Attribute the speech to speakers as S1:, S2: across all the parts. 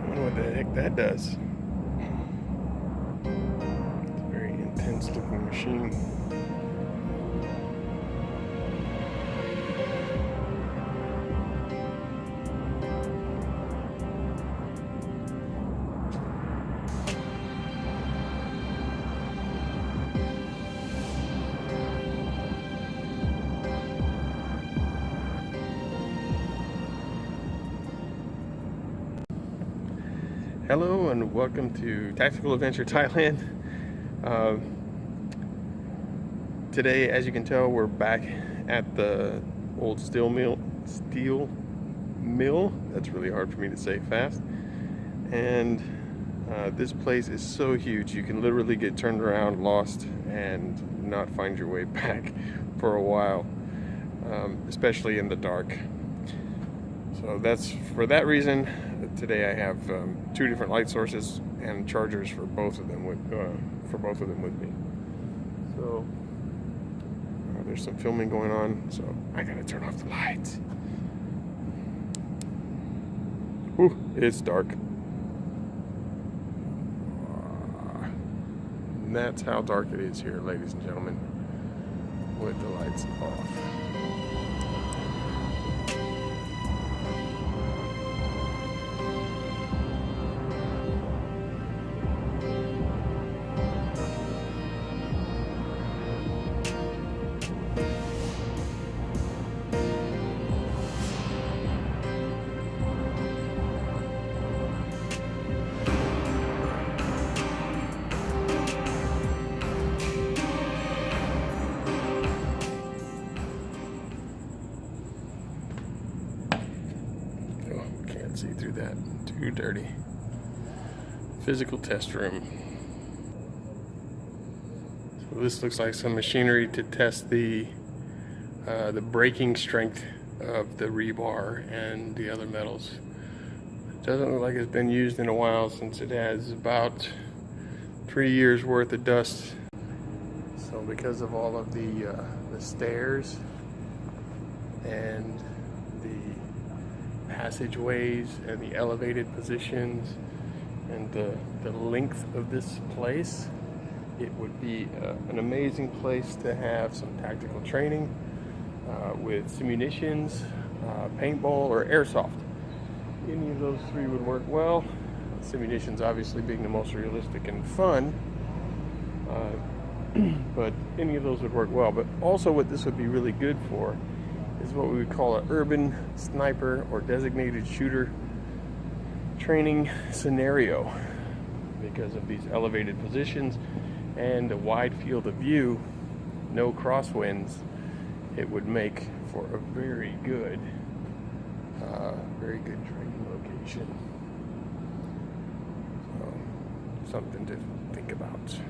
S1: wonder what the heck that does. It's a very intense looking machine. Hello and welcome to Tactical Adventure Thailand. Today, as you can tell, we're back at the old steel mill. That's really hard for me to say fast. And this place is so huge, you can literally get turned around, lost, and not find your way back for a while, especially in the dark. So that's for that reason. Today I have two different light sources and chargers for both of them with me. So there's some filming going on, so I gotta turn off the lights. Ooh, it's dark. And that's how dark it is here, ladies and gentlemen, with the lights off. See through that, too dirty. Physical test room. So this looks like some machinery to test the braking strength of the rebar and the other metals. It doesn't look like it's been used in a while, since it has about 3 years worth of dust. So because of all of the stairs and the passageways and the elevated positions and the length of this place, it would be an amazing place to have some tactical training with simunitions, paintball, or airsoft. Any of those three would work well. Simunitions obviously being the most realistic and fun, but any of those would work well. But also what this would be really good for is what we would call an urban sniper or designated shooter training scenario. Because of these elevated positions and a wide field of view, no crosswinds, it would make for a very good training location. So, something to think about.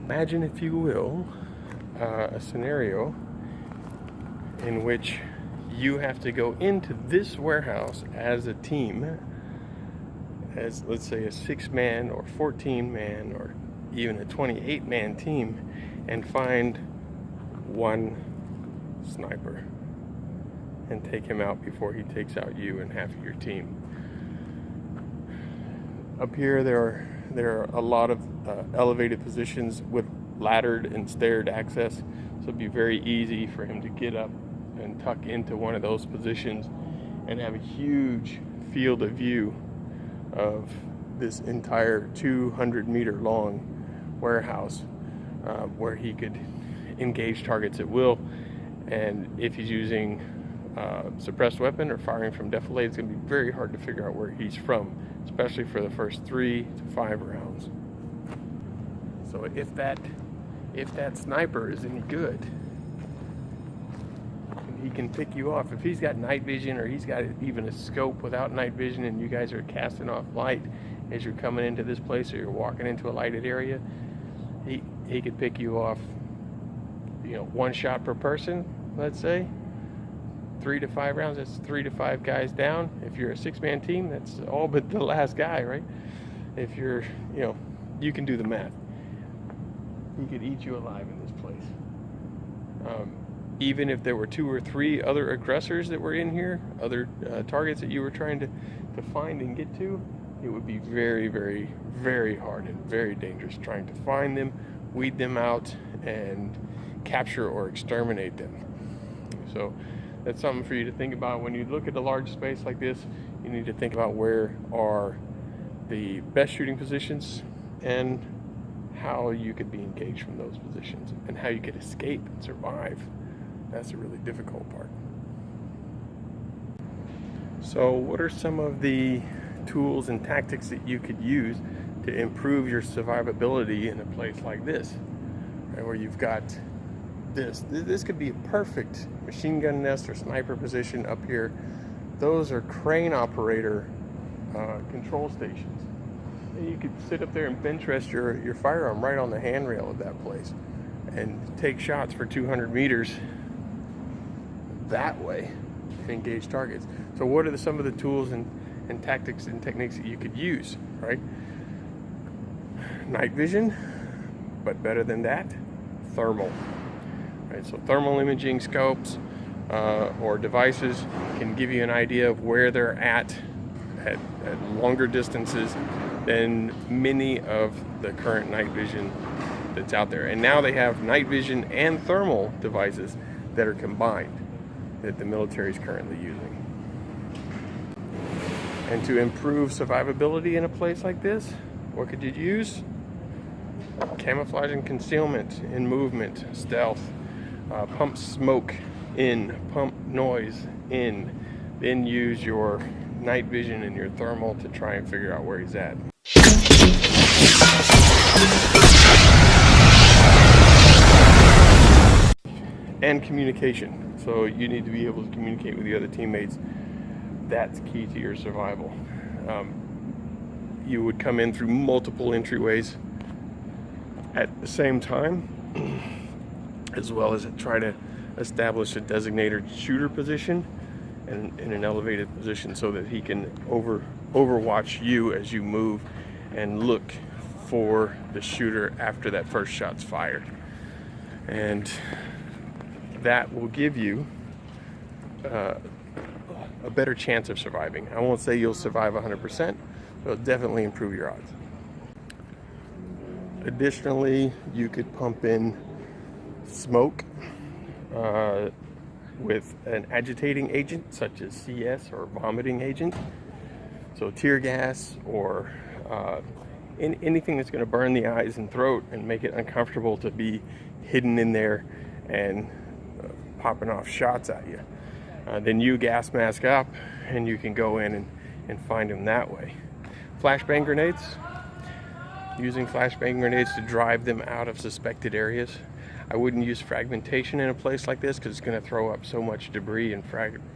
S1: Imagine, if you will, a scenario in which you have to go into this warehouse as a team, as, let's say, a 6-man or 14-man or even a 28-man team, and find one sniper and take him out before he takes out you and half of your team. Up here there are a lot of elevated positions with laddered and staired access, so it'd be very easy for him to get up and tuck into one of those positions and have a huge field of view of this entire 200-meter long warehouse, where he could engage targets at will. And if he's using suppressed weapon or firing from defilade, it's going to be very hard to figure out where he's from, especially for the first 3 to 5 rounds. So if that sniper is any good, he can pick you off. If he's got night vision, or he's got even a scope without night vision, and you guys are casting off light as you're coming into this place, or you're walking into a lighted area, he could pick you off, one shot per person, let's say. 3 to 5 rounds, that's 3 to 5 guys down. If you're a 6-man team, that's all but the last guy, right? If you're, you can do the math. He could eat you alive in this place. even if there were 2 or 3 other aggressors that were in here, other targets that you were trying to find and get to, it would be very, very, very hard and very dangerous trying to find them, weed them out, and capture or exterminate them. So that's something for you to think about. When you look at a large space like this, you need to think about where are the best shooting positions and how you could be engaged from those positions and how you could escape and survive. That's a really difficult part. So what are some of the tools and tactics that you could use to improve your survivability in a place like this, right, where you've got this could be a perfect machine gun nest or sniper position up here. Those are crane operator control stations. And you could sit up there and bench rest your firearm right on the handrail of that place and take shots for 200 meters that way and engage targets. So what are some of the tools and tactics and techniques that you could use, right? Night vision, but better than that, thermal. Right, so thermal imaging scopes or devices can give you an idea of where they're at longer distances than many of the current night vision that's out there. And now they have night vision and thermal devices that are combined that the military is currently using. And to improve survivability in a place like this, what could you use? Camouflage and concealment in movement, stealth, pump smoke in, pump noise in, then use your night vision and your thermal to try and figure out where he's at. And communication. So you need to be able to communicate with the other teammates. That's key to your survival. You would come in through multiple entryways at the same time, as well as try to establish a designated shooter position and in an elevated position so that he can overwatch you as you move and look for the shooter after that first shot's fired. And that will give you a better chance of surviving. I won't say you'll survive 100%, but it'll definitely improve your odds. Additionally, you could pump in smoke with an agitating agent such as CS or vomiting agent. So tear gas or anything that's going to burn the eyes and throat and make it uncomfortable to be hidden in there and popping off shots at you. Then you gas mask up and you can go in and find them that way. Flashbang grenades. Using flashbang grenades to drive them out of suspected areas. I wouldn't use fragmentation in a place like this because it's going to throw up so much debris and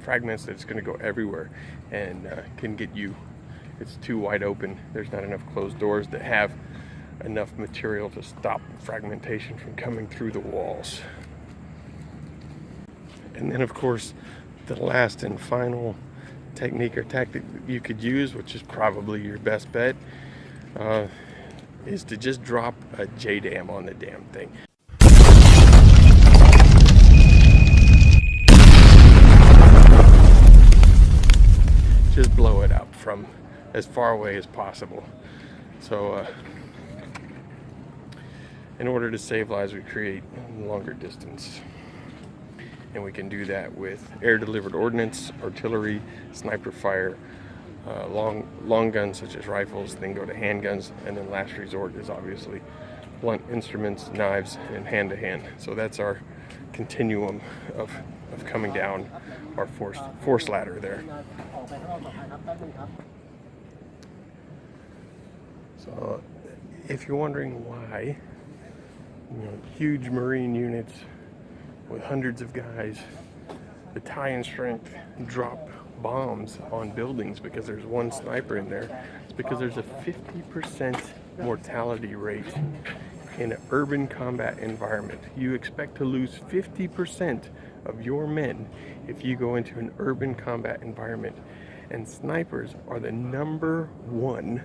S1: fragments that it's going to go everywhere and can get you. It's too wide open. There's not enough closed doors that have enough material to stop fragmentation from coming through the walls. And then, of course, the last and final technique or tactic that you could use, which is probably your best bet, is to just drop a JDAM on the damn thing. Just blow it up from as far away as possible. So in order to save lives, we create longer distance. And we can do that with air-delivered ordnance, artillery, sniper fire, long guns such as rifles, then go to handguns, and then last resort is obviously blunt instruments, knives, and hand-to-hand. So that's our continuum of coming down our force ladder there. So if you're wondering why, huge Marine units with hundreds of guys, battalion strength, drop bombs on buildings because there's one sniper in there, it's because there's a 50% mortality rate in an urban combat environment. You expect to lose 50% of your men if you go into an urban combat environment. And snipers are the #1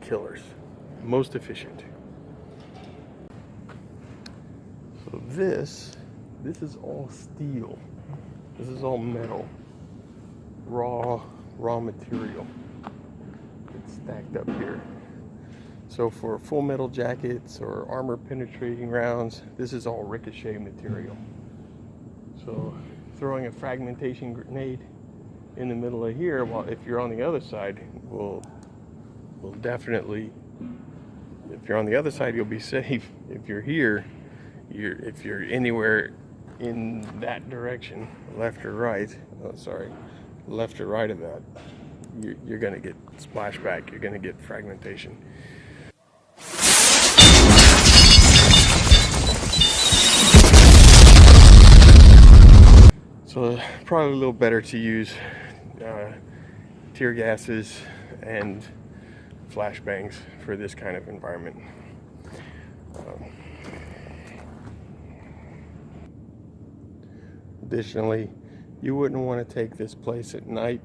S1: killers, most efficient. So this This is all steel. This is all metal. Raw material. It's stacked up here. So for full metal jackets or armor penetrating rounds, this is all ricochet material. So throwing a fragmentation grenade in the middle of here, while if you're on the other side, will definitely, if you're on the other side, you'll be safe. If you're here, if you're anywhere in that direction, left or right, left or right of that, you're gonna get splashback, you're gonna get fragmentation. So probably a little better to use tear gases and flashbangs for this kind of environment. Additionally, you wouldn't want to take this place at night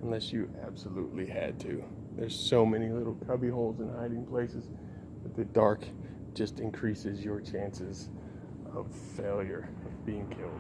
S1: unless you absolutely had to. There's so many little cubby holes and hiding places that the dark just increases your chances of failure, of being killed.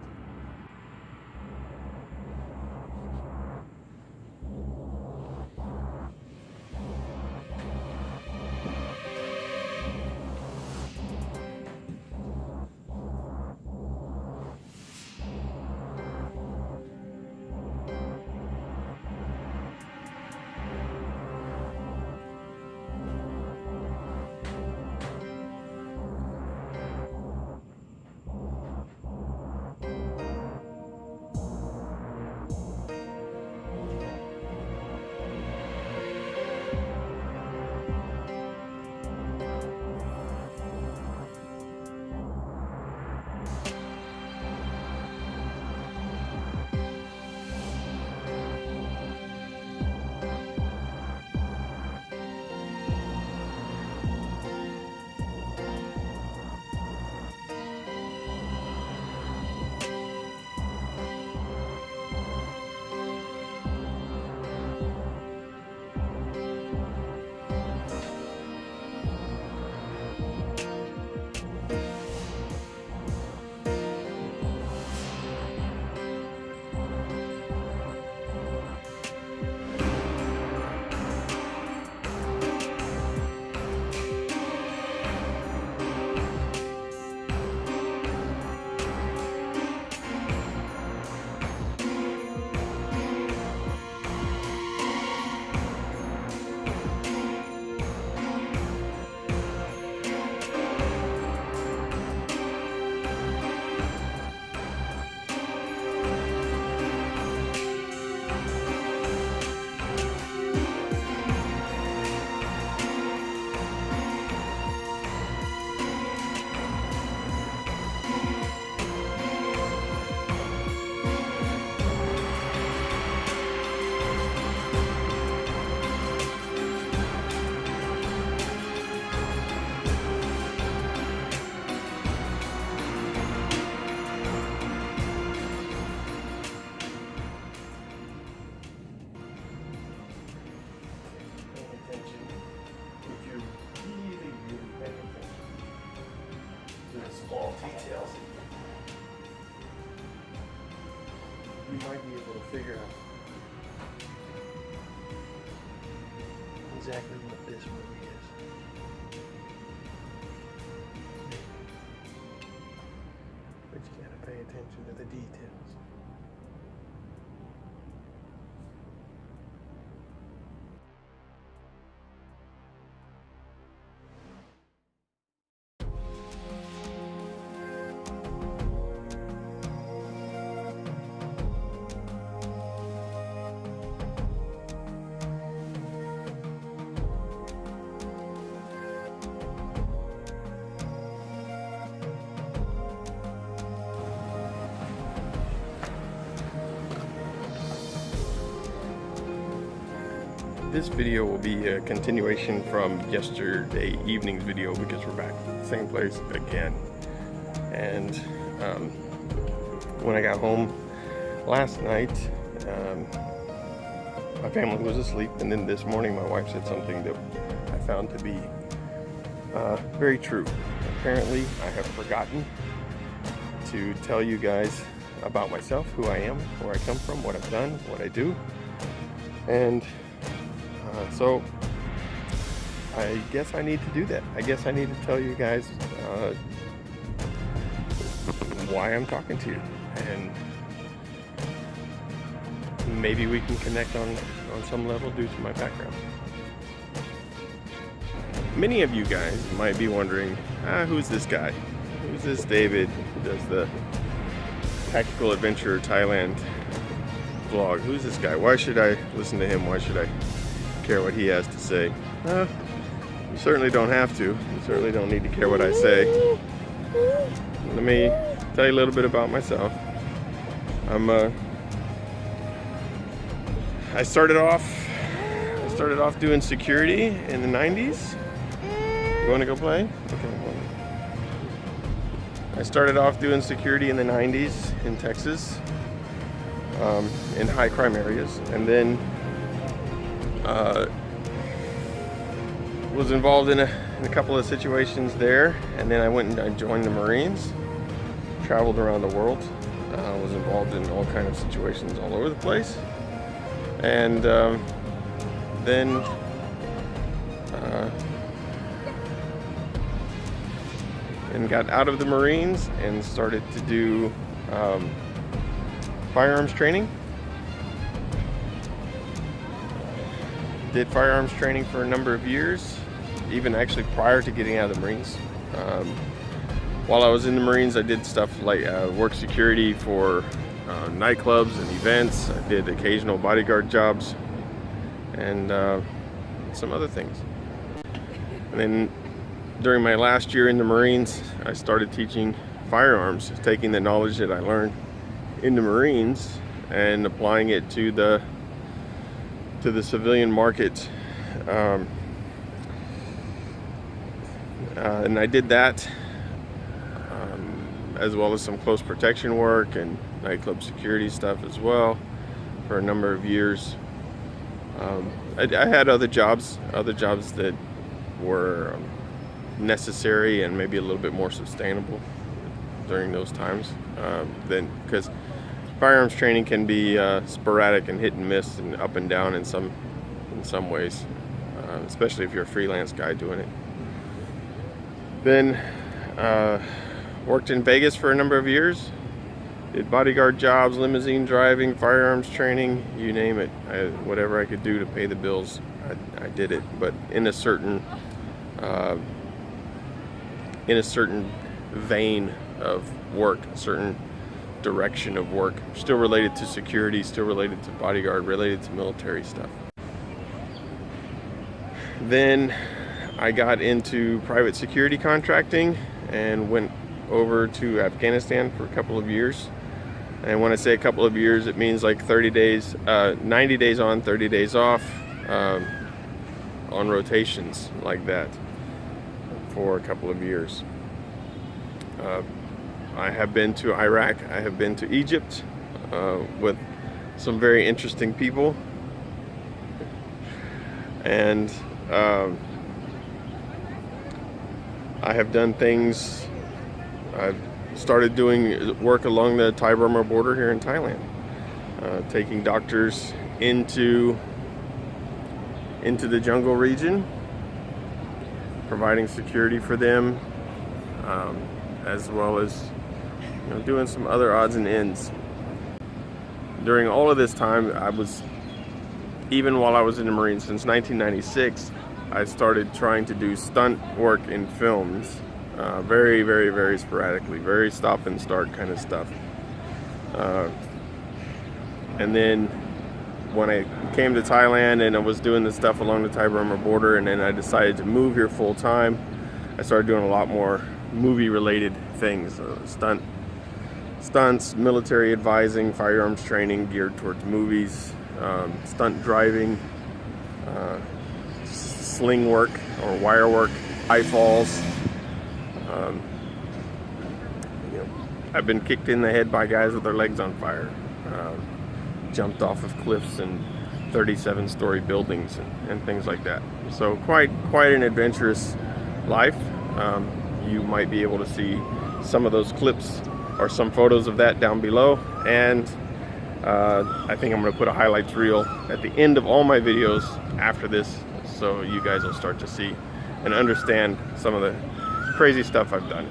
S1: Details. You might be able to figure out exactly what this movie is. But you gotta pay attention to the details. This video will be a continuation from yesterday evening's video because we're back at the same place again. And when I got home last night, my family was asleep, and then this morning my wife said something that I found to be very true. Apparently I have forgotten to tell you guys about myself, who I am, where I come from, what I've done, what I do. And so I guess I need to do that. I guess I need to tell you guys why I'm talking to you, and maybe we can connect on some level due to my background. Many of you guys might be wondering, who's this guy? Who's this David who does the Tactical Adventure Thailand vlog? Who's this guy? Why should I listen to him? Why should I care what he has to say? You certainly don't have to. You certainly don't need to care what I say. Let me tell you a little bit about myself. I started off doing security in the 90s. You want to go play? Okay. I started off doing security in the 90s in Texas, in high crime areas, and then was involved in a couple of situations there, and then I went and I joined the Marines, traveled around the world, was involved in all kinds of situations all over the place, and then got out of the Marines and started to do firearms training. Did firearms training for a number of years, even actually prior to getting out of the Marines. While I was in the Marines, I did stuff like work security for nightclubs and events. I did occasional bodyguard jobs and some other things. And then during my last year in the Marines, I started teaching firearms, taking the knowledge that I learned in the Marines and applying it to the civilian market. And I did that as well as some close protection work and nightclub security stuff as well for a number of years. I had other jobs that were necessary and maybe a little bit more sustainable during those times. Then, because firearms training can be sporadic and hit and miss and up and down in some ways, especially if you're a freelance guy doing it. Then worked in Vegas for a number of years. Did bodyguard jobs, limousine driving, firearms training, you name it. Whatever I could do to pay the bills, I did it. But in a certain vein of work, a certain direction of work, still related to security, still related to bodyguard, related to military stuff. Then I got into private security contracting and went over to Afghanistan for a couple of years. And when I say a couple of years, it means like 30 days, 90 days on, 30 days off, on rotations like that for a couple of years. I have been to Iraq, I have been to Egypt with some very interesting people, and I have done things. I've started doing work along the Thai-Burma border here in Thailand, taking doctors into the jungle region, providing security for them, as well as doing some other odds and ends. During all of this time, even while I was in the Marines since 1996, I started trying to do stunt work in films, very, very, very sporadically, very stop and start kind of stuff. And then when I came to Thailand and I was doing the stuff along the Thai-Burma border, and then I decided to move here full time, I started doing a lot more movie-related things, stunts, military advising, firearms training geared towards movies, stunt driving, sling work or wire work, high falls. I've been kicked in the head by guys with their legs on fire, jumped off of cliffs and 37-story buildings and things like that. So quite an adventurous life. You might be able to see some of those clips
S2: or some photos of that down below, and I think I'm going to put a highlights reel at the end of all my videos after this, so you guys will start to see and understand some of the crazy stuff I've done.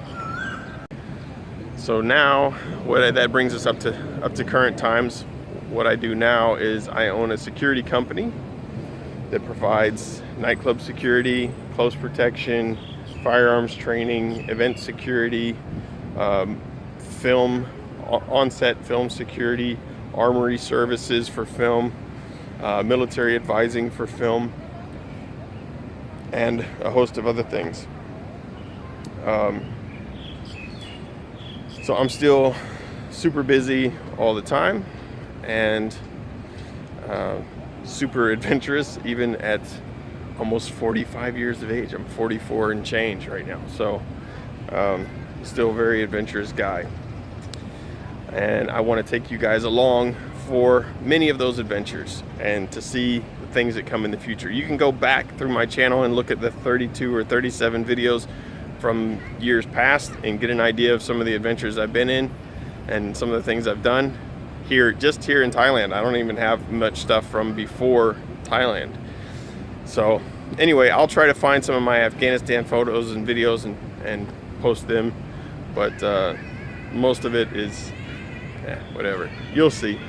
S2: So now, that brings us up to current times. What I do now is I own a security company that provides nightclub security, close protection, firearms training, event security, film, on-set film security, armory services for film, military advising for film, and a host of other things. So I'm still super busy all the time, and super adventurous even at almost 45 years of age. I'm 44 and change right now, so still a very adventurous guy. And I want to take you guys along for many of those adventures and to see the things that come in the future. You can go back through my channel and look at the 32 or 37 videos from years past and get an idea of some of the adventures I've been in and some of the things I've done just here in Thailand. I don't even have much stuff from before Thailand. So anyway, I'll try to find some of my Afghanistan photos and videos and post them, but most of it is whatever, you'll see.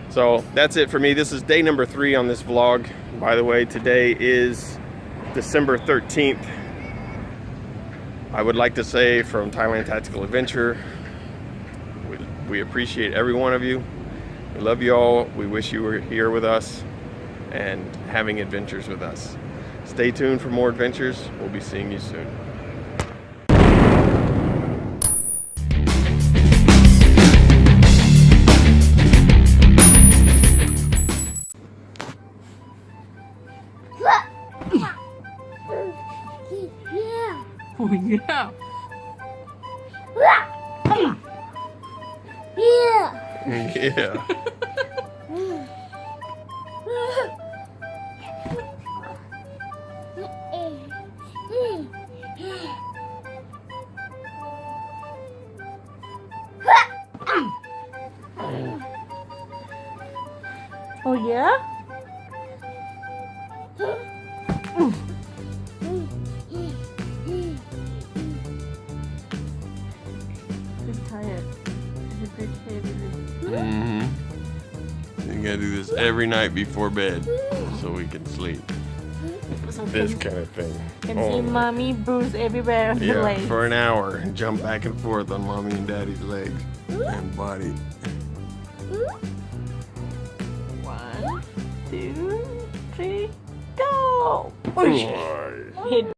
S2: So that's it for me. This is day number 3 on this vlog. By the way, today is December 13th. I would like to say from Thailand Tactical Adventure, we appreciate every one of you. We love you all. We wish you were here with us and having adventures with us. Stay tuned for more adventures. We'll be seeing you soon.
S3: Oh yeah.
S1: Yeah.
S3: Oh yeah? I'm tired.
S1: You gotta do this every night before bed so we can sleep. This kind of thing.
S3: Can see mommy bruise everywhere on the
S1: Yeah,
S3: legs.
S1: for an hour and jump back and forth on mommy and daddy's legs and body.
S3: 1, 2, 3, go!
S1: Boy.
S3: Hit